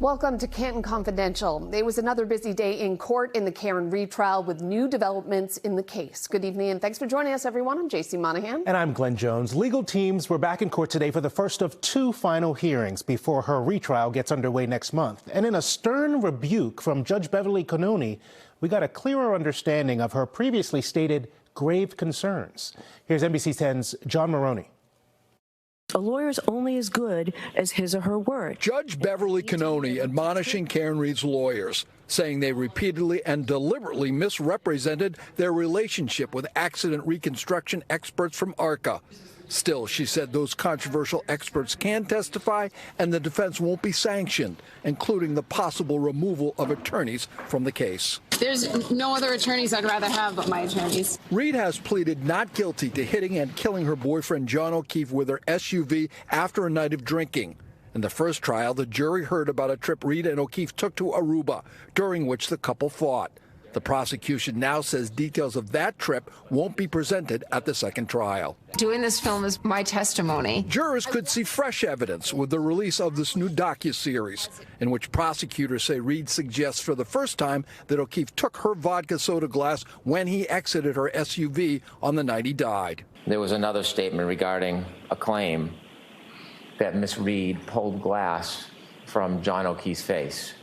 Welcome to Canton Confidential. It was another busy day in court in the Karen retrial with new developments in the case. Good evening and thanks for joining us, everyone. I'm JC Monahan. And I'm Glenn Jones. Legal teams were back in court today for the first of two final hearings before her retrial gets underway next month. And in a stern rebuke from Judge Beverly Cannone, we got a clearer understanding of her previously stated grave concerns. Here's NBC 10's John Maroney. A lawyer's only as good as his or her word. Judge Beverly Cannone admonishing Karen Read's lawyers, saying they repeatedly and deliberately misrepresented their relationship with accident reconstruction experts from ARCA. Still, she said those controversial experts can testify and the defense won't be sanctioned, including the possible removal of attorneys from the case. There's no other attorneys I'd rather have but my attorneys. Read has pleaded not guilty to hitting and killing her boyfriend John O'Keefe with her SUV after a night of drinking. In the first trial, the jury heard about a trip Read and O'Keefe took to Aruba, during which the couple fought. The prosecution now says details of that trip won't be presented at the second trial. Doing this film is my testimony. Jurors could see fresh evidence with the release of this new docuseries, in which prosecutors say Read suggests for the first time that O'Keefe took her vodka soda glass when he exited her SUV on the night he died. There was another statement regarding a claim that Miss Read pulled glass from John O'Keefe's face.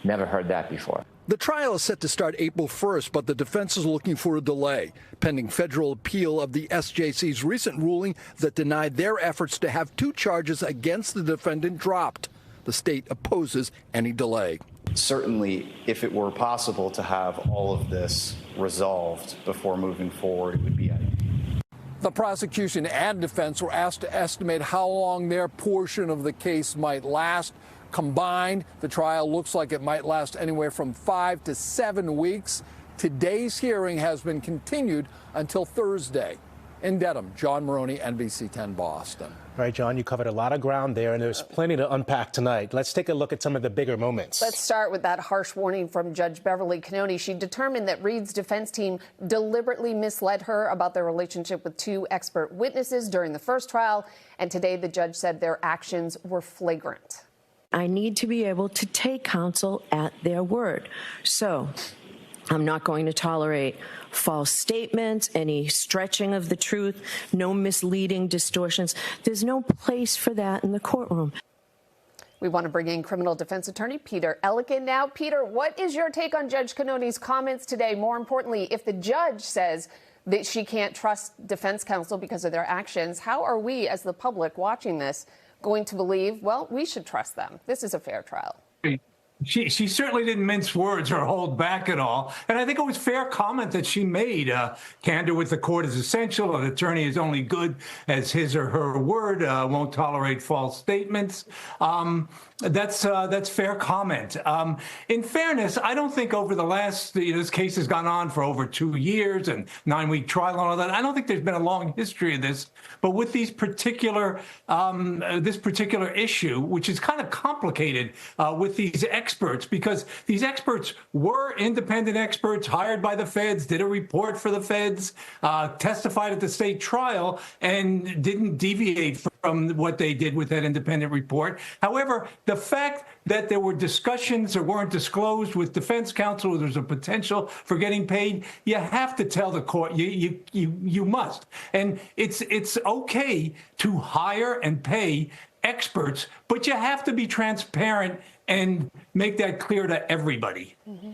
Never heard that before. The trial is set to start April 1st, but the defense is looking for a delay, pending federal appeal of the SJC's recent ruling that denied their efforts to have two charges against the defendant dropped. The state opposes any delay. Certainly, if it were possible to have all of this resolved before moving forward, it would be ideal. The prosecution and defense were asked to estimate how long their portion of the case might last. Combined, the trial looks like it might last anywhere from 5 to 7 weeks. Today's hearing has been continued until Thursday. In Dedham, John Maroney, NBC 10 Boston. All right, John, you covered a lot of ground there, and there's plenty to unpack tonight. Let's take a look at some of the bigger moments. Let's start with that harsh warning from Judge Beverly Cannone. She determined that Read's defense team deliberately misled her about their relationship with two expert witnesses during the first trial, and today the judge said their actions were flagrant. I need to be able to take counsel at their word. So I'm not going to tolerate false statements, any stretching of the truth, no misleading distortions. There's no place for that in the courtroom. We want to bring in criminal defense attorney Peter Ellikin now. Peter, what is your take on Judge Cannone's comments today? More importantly, if the judge says that she can't trust defense counsel because of their actions, how are we as the public watching this going to believe, well, we should trust them? This is a fair trial. She certainly didn't mince words or hold back at all. And I think it was fair comment that she made. Candor with the court is essential. An attorney is only good as his or her word, won't tolerate false statements. That's fair comment. In fairness, I don't think over the last, this case has gone on for over 2 years and 9-week trial and all that. I don't think there's been a long history of this. But with these particular, this particular issue, which is kind of complicated with these experts, because these experts were independent experts hired by the feds, did a report for the feds, testified at the state trial, and didn't deviate from what they did with that independent report. However, the fact that there were discussions that weren't disclosed with defense counsel, there's a potential for getting paid, you have to tell the court, you must. And it's okay to hire and pay experts, but you have to be transparent and make that clear to everybody. Mm-hmm.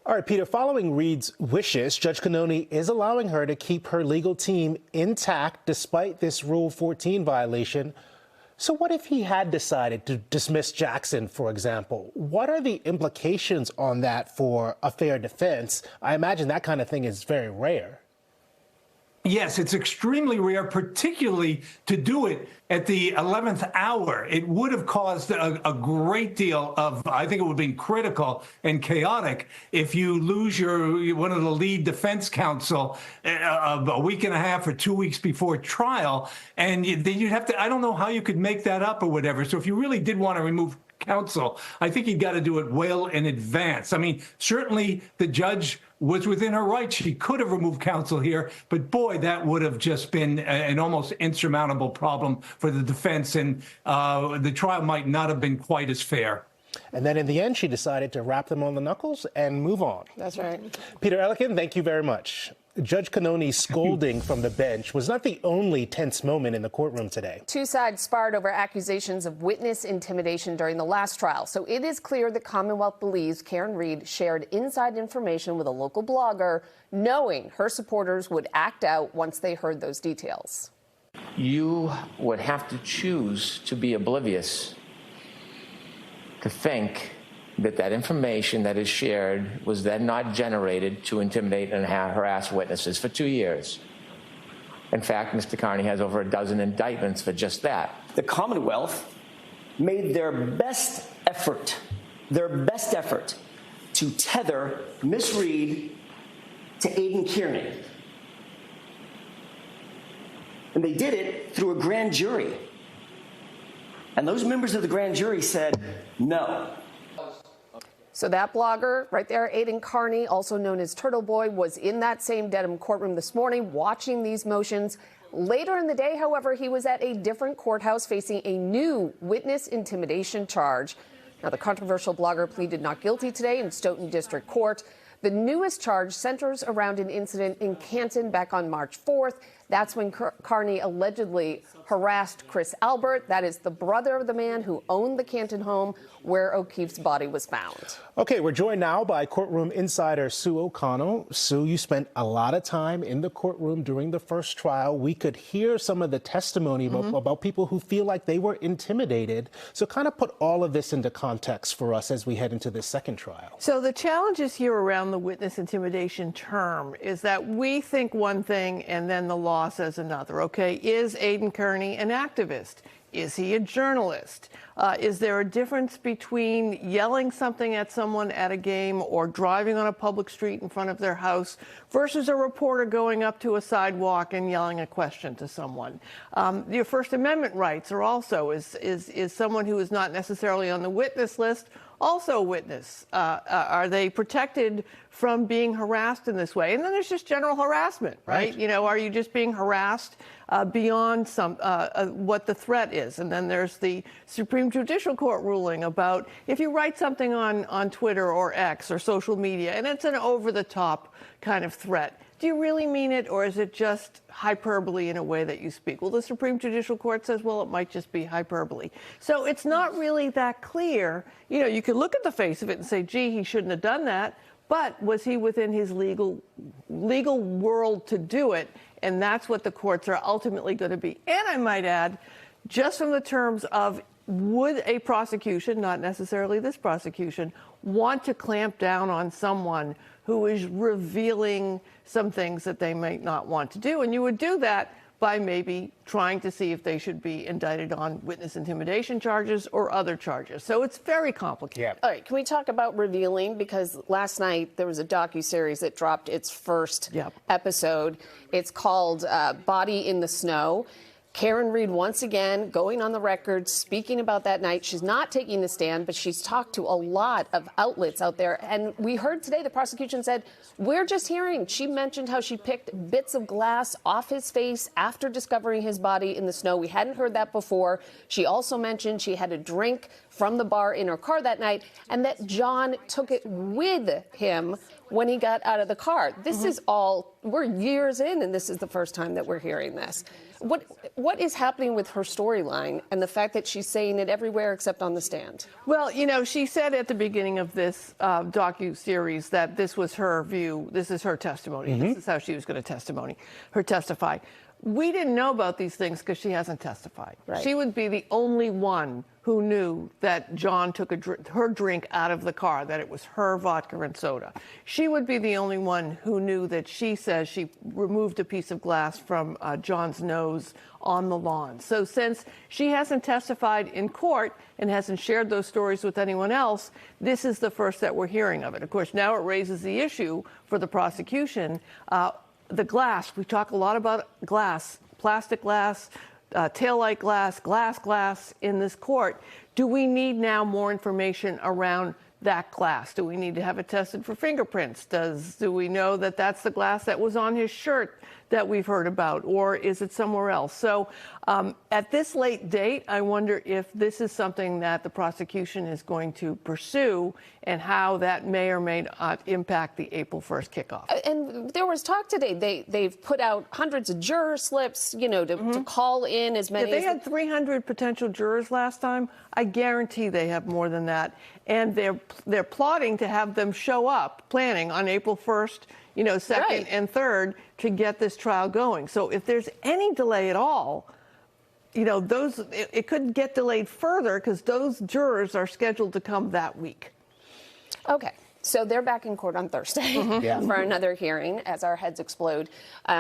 All right, Peter, following Read's wishes, Judge Cannone is allowing her to keep her legal team intact despite this Rule 14 violation. So what if he had decided to dismiss Jackson, for example? What are the implications on that for a fair defense? I imagine that kind of thing is very rare. Yes, it's extremely rare, particularly to do it at the 11th hour. It would have caused a great deal of, I think it would have been critical and chaotic if you lose one of the lead defense counsel a week and a half or 2 weeks before trial. And then you'd have to, I don't know how you could make that up or whatever. So if you really did want to remove counsel, I think he'd got to do it well in advance. I mean, certainly the judge was within her rights. She could have removed counsel here, but boy, that would have just been an almost insurmountable problem for the defense, and the trial might not have been quite as fair. And then in the end, she decided to wrap them on the knuckles and move on. That's right. Peter Elkin, thank you very much. Judge Cannone's scolding from the bench was not the only tense moment in the courtroom today. Two sides sparred over accusations of witness intimidation during the last trial. So it is clear the Commonwealth believes Karen Read shared inside information with a local blogger, knowing her supporters would act out once they heard those details. You would have to choose to be oblivious to think that that information that is shared was then not generated to intimidate and harass witnesses for 2 years. In fact, Mr. Kearney has over a dozen indictments for just that. The Commonwealth made their best effort to tether Miss Read to Aidan Kearney. And they did it through a grand jury. And those members of the grand jury said no. So that blogger right there, Aidan Kearney, also known as Turtleboy, was in that same Dedham courtroom this morning watching these motions. Later in the day, however, he was at a different courthouse facing a new witness intimidation charge. Now, the controversial blogger pleaded not guilty today in Stoughton District Court. The newest charge centers around an incident in Canton back on March 4th. That's when Kearney allegedly harassed Chris Albert. That is the brother of the man who owned the Canton home where O'Keefe's body was found. Okay, we're joined now by courtroom insider Sue O'Connell. Sue, you spent a lot of time in the courtroom during the first trial. We could hear some of the testimony about people who feel like they were intimidated. So kind of put all of this into context for us as we head into this second trial. So the challenges here around the witness intimidation term is that we think one thing and then the law says another. Okay, is Aidan Kearney an activist? Is he a journalist? Is there a difference between yelling something at someone at a game or driving on a public street in front of their house versus a reporter going up to a sidewalk and yelling a question to someone? Your First Amendment rights are also, is someone who is not necessarily on the witness list also a witness? Are they protected from being harassed in this way? And then there's just general harassment, right? You know, are you just being harassed beyond what the threat is? And then there's the Supreme Judicial Court ruling about if you write something on Twitter or X or social media and it's an over-the-top kind of threat, do you really mean it, or is it just hyperbole in a way that you speak? Well, the Supreme Judicial Court says, well, it might just be hyperbole. So it's not really that clear. You know, you could look at the face of it and say, gee, he shouldn't have done that. But was he within his legal world to do it? And that's what the courts are ultimately going to be. And I might add, just from the terms of would a prosecution, not necessarily this prosecution, want to clamp down on someone who is revealing some things that they might not want to do? And you would do that by maybe trying to see if they should be indicted on witness intimidation charges or other charges. So it's very complicated. Yeah. All right, can we talk about revealing? Because last night there was a docuseries that dropped its first episode. It's called Body in the Snow. Karen Read, once again, going on the record, speaking about that night. She's not taking the stand, but she's talked to a lot of outlets out there. And we heard today the prosecution said, we're just hearing. She mentioned how she picked bits of glass off his face after discovering his body in the snow. We hadn't heard that before. She also mentioned she had a drink from the bar in her car that night and that John took it with him when he got out of the car. This is all, we're years in, and this is the first time that we're hearing this. What is happening with her storyline and the fact that she's saying it everywhere except on the stand? Well, you know, she said at the beginning of this docuseries that this was her view, this is her testimony, this is how she was going to testify. We didn't know about these things because she hasn't testified. Right. She would be the only one who knew that John took her drink out of the car, that it was her vodka and soda. She would be the only one who knew that she says she removed a piece of glass from John's nose on the lawn. So since she hasn't testified in court and hasn't shared those stories with anyone else, this is the first that we're hearing of it. Of course, now it raises the issue for the prosecution. The glass, we talk a lot about glass, plastic glass, taillight glass in this court. Do we need now more information around that glass? Do we need to have it tested for fingerprints? Do we know that that's the glass that was on his shirt that we've heard about, or is it somewhere else? So at this late date, I wonder if this is something that the prosecution is going to pursue and how that may or may not impact the April 1st kickoff. And there was talk today. They've put out hundreds of juror slips, to call in as many. If they had 300 potential jurors last time, I guarantee they have more than that. And they're plotting to have them show up, planning on April 1st, 2nd and 3rd to get this trial going. So if there's any delay at all, it could get delayed further because those jurors are scheduled to come that week. Okay. So they're back in court on Thursday for another hearing as our heads explode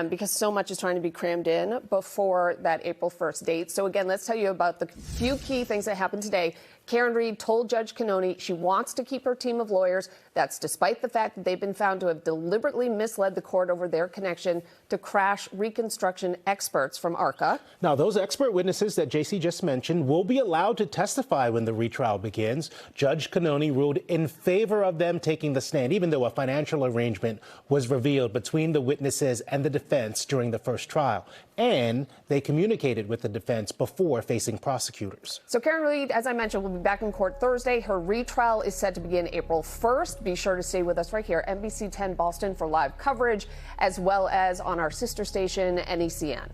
because so much is trying to be crammed in before that April 1st date. So again, let's tell you about the few key things that happened today. Karen Reed told Judge Cannone she wants to keep her team of lawyers. That's despite the fact that they've been found to have deliberately misled the court over their connection to crash reconstruction experts from ARCA. Now, those expert witnesses that JC just mentioned will be allowed to testify when the retrial begins. Judge Cannone ruled in favor of them taking the stand, even though a financial arrangement was revealed between the witnesses and the defense during the first trial. And they communicated with the defense before facing prosecutors. So Karen Reed, as I mentioned, will be back in court Thursday. Her retrial is set to begin April 1st. Be sure to stay with us right here, NBC 10 Boston, for live coverage, as well as on our sister station, NECN.